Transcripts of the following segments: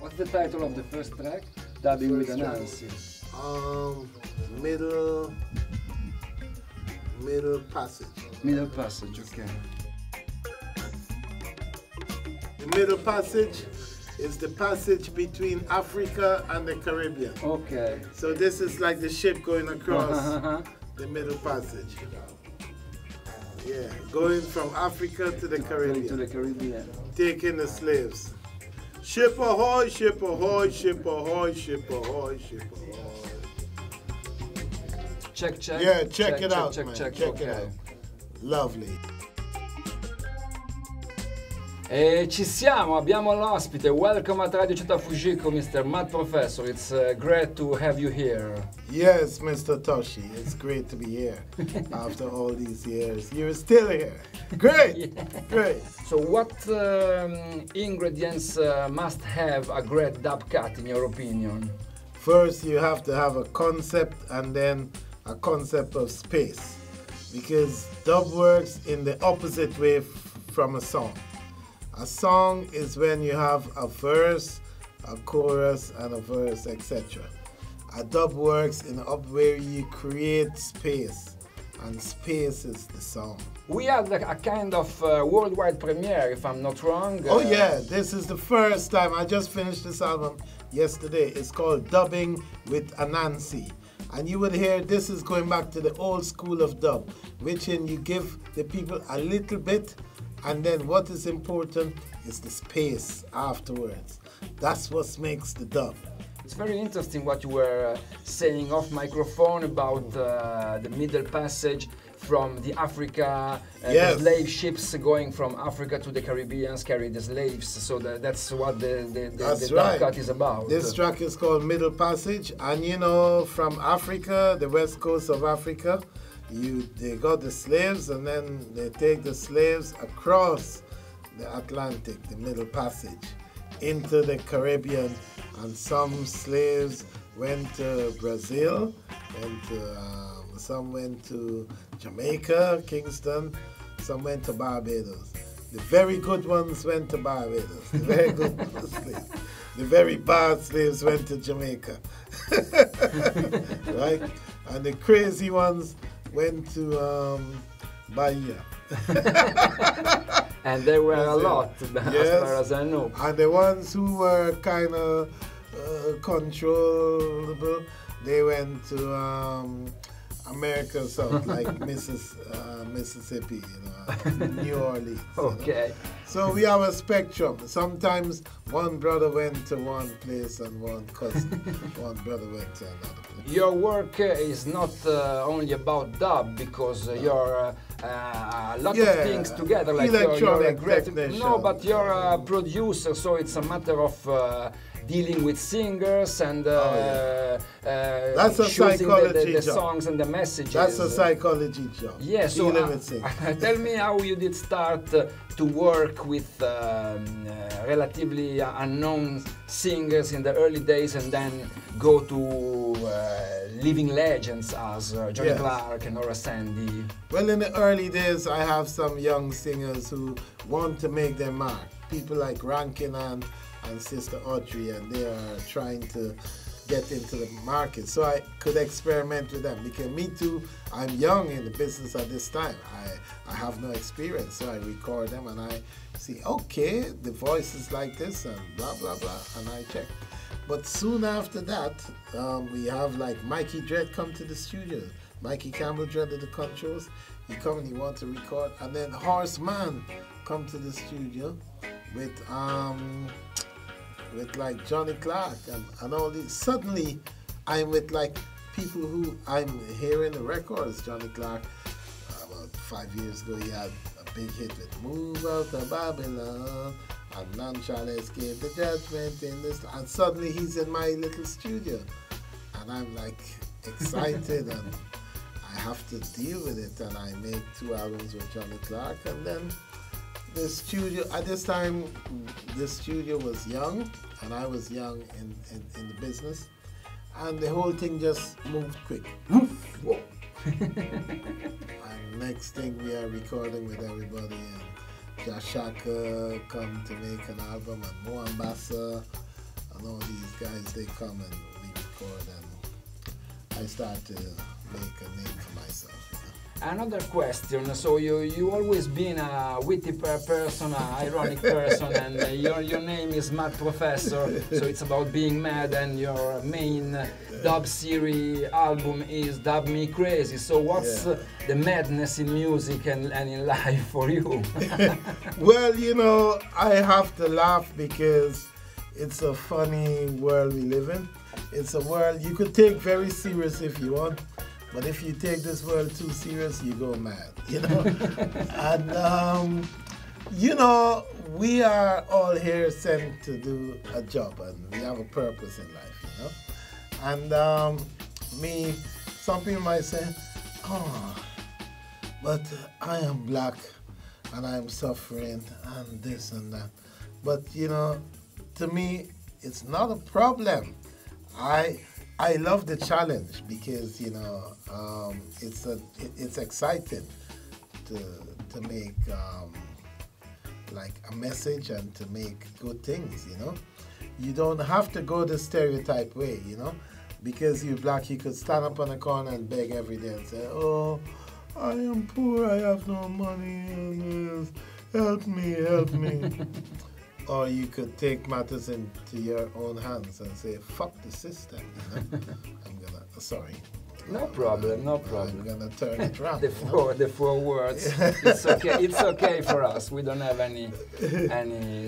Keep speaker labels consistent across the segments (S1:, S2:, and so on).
S1: What's the title of the first track? Dubbing with Anansi.
S2: Middle Passage.
S1: Middle Passage, okay.
S2: The Middle Passage is the passage between Africa and the Caribbean.
S1: Okay.
S2: So this is like the ship going across the Middle Passage. Yeah, going from Africa to the Caribbean.
S1: To the Caribbean.
S2: Taking the slaves. Ship ahoy, ship ahoy, ship ahoy, ship ahoy, ship ahoy.
S1: Check.
S2: Yeah, check it out,
S1: check,
S2: man.
S1: check,
S2: Check
S1: okay.
S2: it out. Lovely.
S1: E ci siamo, abbiamo l'ospite. Welcome at Radio Città Fujiko, Mr. Matt Professor. It's great to have you here.
S2: Yes, Mr. Tosi, it's great to be here after all these years. You're still here. Great,
S1: Yeah.
S2: great.
S1: So what ingredients must have a great dub cut in your opinion?
S2: First, you have to have a concept and then a concept of space. Because dub works in the opposite way from a song. A song is when you have a verse, a chorus, and a verse, etc. A dub works in a where you create space, and space is the song.
S1: We had a kind of worldwide premiere, if I'm not wrong.
S2: Oh yeah, this is the first time. I just finished this album yesterday. It's called Dubbing with Anansi. And you would hear this is going back to the old school of dub, which in you give the people a little bit, and then what is important is the space afterwards. That's what makes the dub.
S1: It's very interesting what you were saying off microphone about the middle passage from the Africa,
S2: Yes.
S1: the slave ships going from Africa to the Caribbean carry the slaves. So that's what the
S2: That's
S1: dub
S2: right.
S1: cut is about.
S2: This track is called Middle Passage, and you know, from Africa, the west coast of Africa, they got the slaves, and then they take the slaves across the Atlantic, the Middle Passage, into the Caribbean, and some slaves went to Brazil, some went to Jamaica, Kingston, some went to Barbados. The very good ones went to Barbados. The very good slaves. The very bad slaves went to Jamaica. Right? And the crazy ones went to Bahia.
S1: And there were a
S2: Brazil.
S1: lot,
S2: Yes.
S1: as far as I know.
S2: And the ones who were kind of controllable, they went to America South, like Mississippi, New Orleans.
S1: Okay.
S2: So we have a spectrum. Sometimes one brother went to one place and one cousin, one brother went to another place.
S1: Your work is not only about dub, because you're a lot of things together. Like you're a
S2: electronic
S1: great,
S2: technician.
S1: no, but you're a producer, so it's a matter of dealing with singers and
S2: That's a
S1: choosing
S2: psychology
S1: the
S2: job.
S1: songs and the messages.
S2: That's a psychology job.
S1: Yeah, so
S2: dealing with singers.
S1: tell me how you did start to work with relatively unknown singers in the early days, and then go to living legends as Johnny
S2: Yes.
S1: Clark and Nora Sandy.
S2: Well, in the early days, I have some young singers who want to make their mark. People like Rankin and Sister Audrey, and they are trying to get into the market. So I could experiment with them, because me too, I'm young in the business at this time. I have no experience, so I record them and I see, okay, the voice is like this and blah, blah, blah, and I check. But soon after that, we have like Mikey Dredd come to the studio. Mikey Campbell Dredd at the controls. He come and he want to record, and then Horseman come to the studio with like Johnny Clark and all these. Suddenly, I'm with like people who I'm hearing the records. Johnny Clark, about 5 years ago, he had a big hit with "Move Out of Babylon," and "None Shall Escape the Judgment in this." And suddenly, he's in my little studio, and I'm like excited, and I have to deal with it. And I made 2 albums with Johnny Clark, and then the studio, at this time, the studio was young, and I was young in the business, and the whole thing just moved quick. And next thing, we are recording with everybody, and Josh Shaka come to make an album, and Mo Ambassa, and all these guys, they come and we record, and I start to make a name for myself.
S1: Another question. So you always been a witty person, an ironic person, and your name is Mad Professor. So it's about being mad, and your main dub series album is Dub Me Crazy. So what's the madness in music and in life for you?
S2: Well, you know, I have to laugh because it's a funny world we live in. It's a world you could take very serious if you want. But if you take this world too serious, you go mad, you know. And, you know, we are all here sent to do a job, and we have a purpose in life, you know. And some people might say, oh, but I am black, and I'm suffering, and this and that. But, you know, to me, it's not a problem. I love the challenge because, you know, it's exciting to make like a message and to make good things, you know. You don't have to go the stereotype way, you know, because you're black, you could stand up on a corner and beg every day and say, oh, I am poor, I have no money, and help me, help me. Or you could take matters into your own hands and say, fuck the system, you know? Sorry.
S1: No problem, no problem.
S2: I'm gonna turn it around.
S1: The four words. It's okay. It's okay for us. We don't have any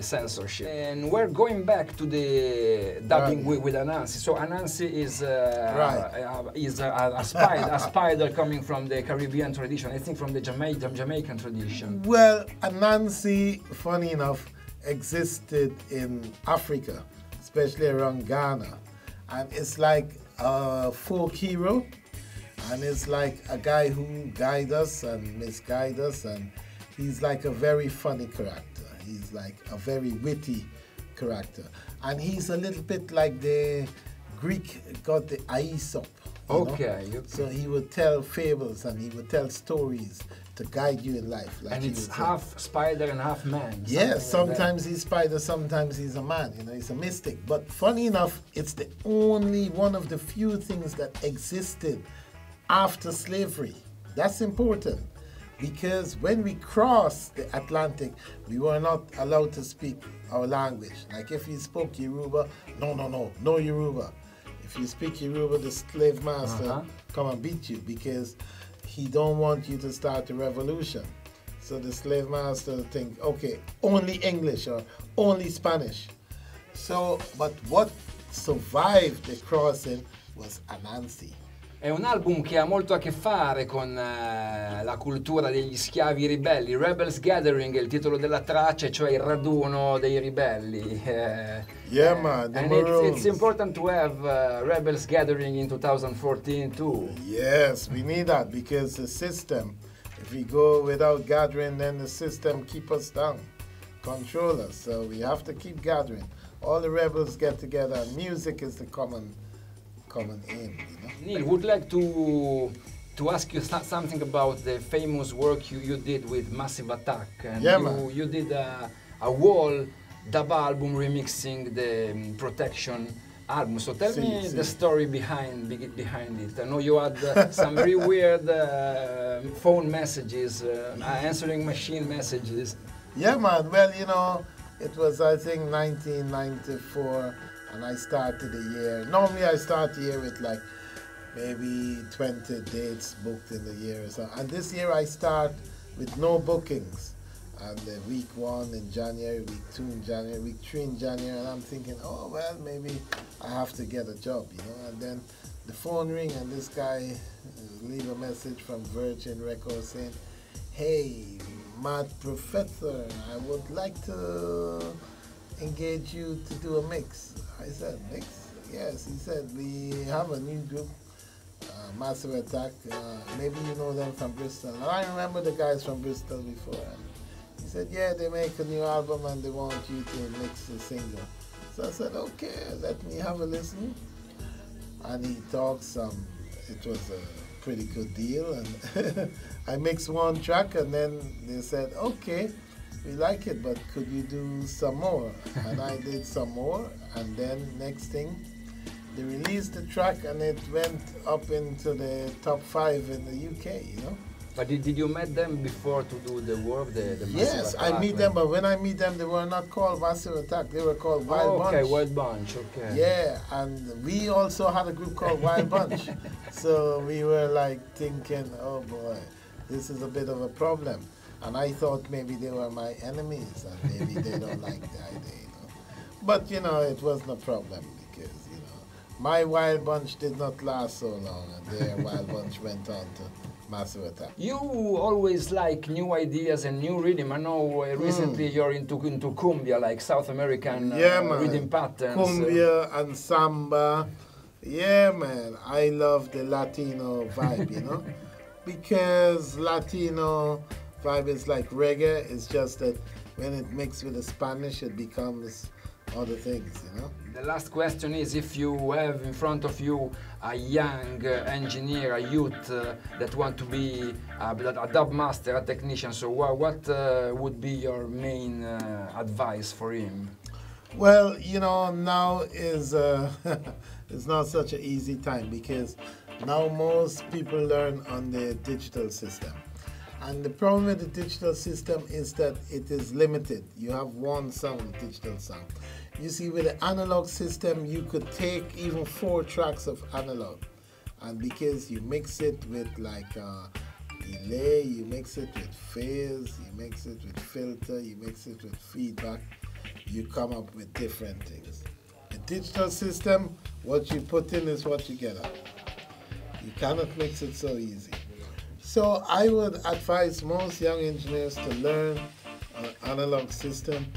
S1: censorship. And we're going back to the dubbing with Anansi. So Anansi is a spider coming from the Caribbean tradition. I think from the Jamaican tradition.
S2: Well, Anansi, funny enough, existed in Africa, especially around Ghana, and it's like a folk hero, and it's like a guy who guides us and misguides us, and he's like a very funny character. He's like a very witty character, and he's a little bit like the Greek got the Aesop.
S1: Okay.
S2: So he would tell fables and he would tell stories to guide you in life. Like,
S1: and it's half spider and half man.
S2: Yes, sometimes he's spider, sometimes he's a man. You know, he's a mystic. But funny enough, it's the only one of the few things that existed after slavery. That's important because when we crossed the Atlantic, we were not allowed to speak our language. Like if you spoke Yoruba, no Yoruba. If you speak Yoruba, the slave master come and beat you because he don't want you to start a revolution. So the slave master think, okay, only English or only Spanish. So, but what survived the crossing was Anansi.
S1: È un album che ha molto a che fare con la cultura degli schiavi ribelli. Rebels Gathering è il titolo della traccia, cioè il raduno dei ribelli.
S2: Yeah, man.
S1: And it's important to have Rebels Gathering in 2014 too.
S2: Yes, we need that because the system, if we go without gathering, then the system keep us down, control us. So we have to keep gathering. All the rebels get together, and music is the common aim. You know?
S1: Neil, would like to ask you something about the famous work you did with Massive Attack. And you did a whole dub album remixing the Protection album. So tell me the story behind it. I know you had some very weird phone messages, answering machine messages.
S2: Yeah, man. Well, you know, it was, I think, 1994. And I started the year. Normally I start the year with like maybe 20 dates booked in the year or so. And this year I start with no bookings. And week 1 in January, week 2 in January, week 3 in January, and I'm thinking, oh well, maybe I have to get a job, you know. And then the phone ring and this guy leave a message from Virgin Records saying, hey, Mad Professor, I would like to engage you to do a mix. I said, mix? Yes. He said, we have a new group, Massive Attack. Maybe you know them from Bristol. And I remember the guys from Bristol before. And he said, yeah, they make a new album and they want you to mix the single. So I said, okay, let me have a listen. And he talks, it was a pretty good deal. And I mixed one track and then they said, okay, we like it, but could you do some more? And I did some more, and then next thing, they released the track and it went up into the top 5 in the UK, you know.
S1: But did you meet them before to do the work, the
S2: Yes, I meet them, but when I meet them, they were not called Massive Attack, they were called Wild Bunch.
S1: Okay, Wild Bunch, okay.
S2: Yeah, and we also had a group called Wild Bunch. So we were like thinking, oh boy, this is a bit of a problem. And I thought maybe they were my enemies and maybe they don't like the idea, you know. But, you know, it wasn't a problem because, you know, my Wild Bunch did not last so long and their Wild Bunch went on to Massive Attack.
S1: You always like new ideas and new rhythm. I know recently you're into cumbia, like South American rhythm patterns.
S2: Cumbia and samba. Yeah, man. I love the Latino vibe, you know, because Latino vibe is like reggae. It's just that when it mixes with the Spanish, it becomes other things, you know.
S1: The last question is, if you have in front of you a young engineer, a youth that want to be a dub master, a technician, so what would be your main advice for him?
S2: Well, you know, now is it's not such an easy time because now most people learn on the digital system. And the problem with the digital system is that it is limited. You have one sound, digital sound. You see, with the analog system, you could take even 4 tracks of analog. And because you mix it with like delay, you mix it with phase, you mix it with filter, you mix it with feedback, you come up with different things. The digital system, what you put in is what you get out. You cannot mix it so easy. So I would advise most young engineers to learn an analog system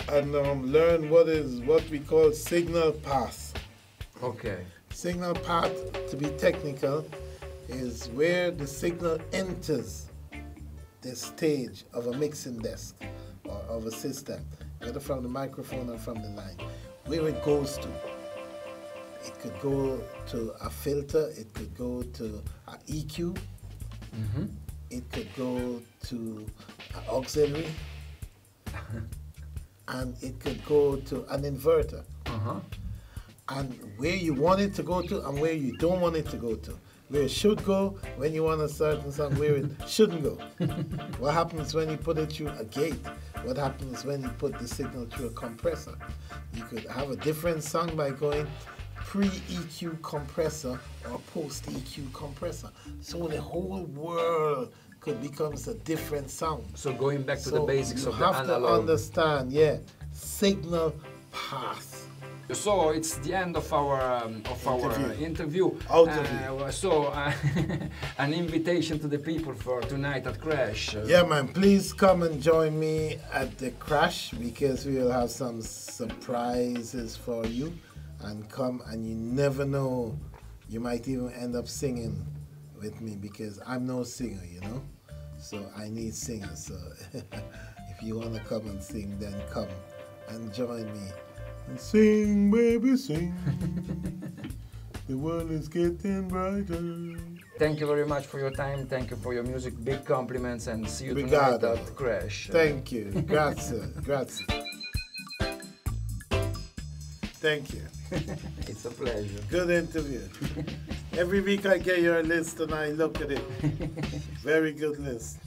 S2: and learn what we call signal path.
S1: Okay.
S2: Signal path, to be technical, is where the signal enters the stage of a mixing desk or of a system, whether from the microphone or from the line, where it goes to. It could go to a filter, it could go to an EQ, it could go to an auxiliary, and it could go to an inverter. And where you want it to go to and where you don't want it to go to. Where it should go when you want a certain sound, where it shouldn't go. What happens when you put it through a gate? What happens when you put the signal through a compressor? You could have a different sound by going pre-EQ compressor or post-EQ compressor. So the whole world could become a different sound.
S1: So going back to the basics of the analog.
S2: You have to understand, yeah, signal path.
S1: So it's the end of our interview. An invitation to the people for tonight at Crash.
S2: Yeah, man, please come and join me at the Crash because we will have some surprises for you. And come, and you never know, you might even end up singing with me because I'm no singer, you know. So I need singers. So if you want to come and sing, then come and join me. And sing, baby, sing. The world is getting brighter.
S1: Thank you very much for your time. Thank you for your music. Big compliments, and see you tonight at Crash.
S2: Thank you. Grazie. Grazie. Thank you.
S1: It's a pleasure.
S2: Good interview. Every week I get your list and I look at it. Very good list.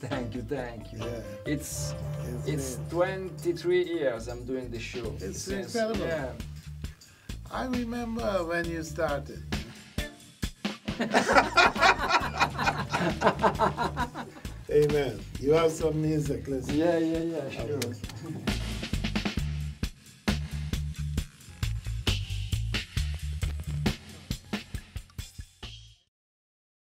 S1: Thank you, thank you.
S2: Yeah.
S1: It's 23 years I'm doing this show.
S2: It's incredible.
S1: Yeah.
S2: I remember when you started. Amen. You have some music, listen.
S1: Yeah, sure.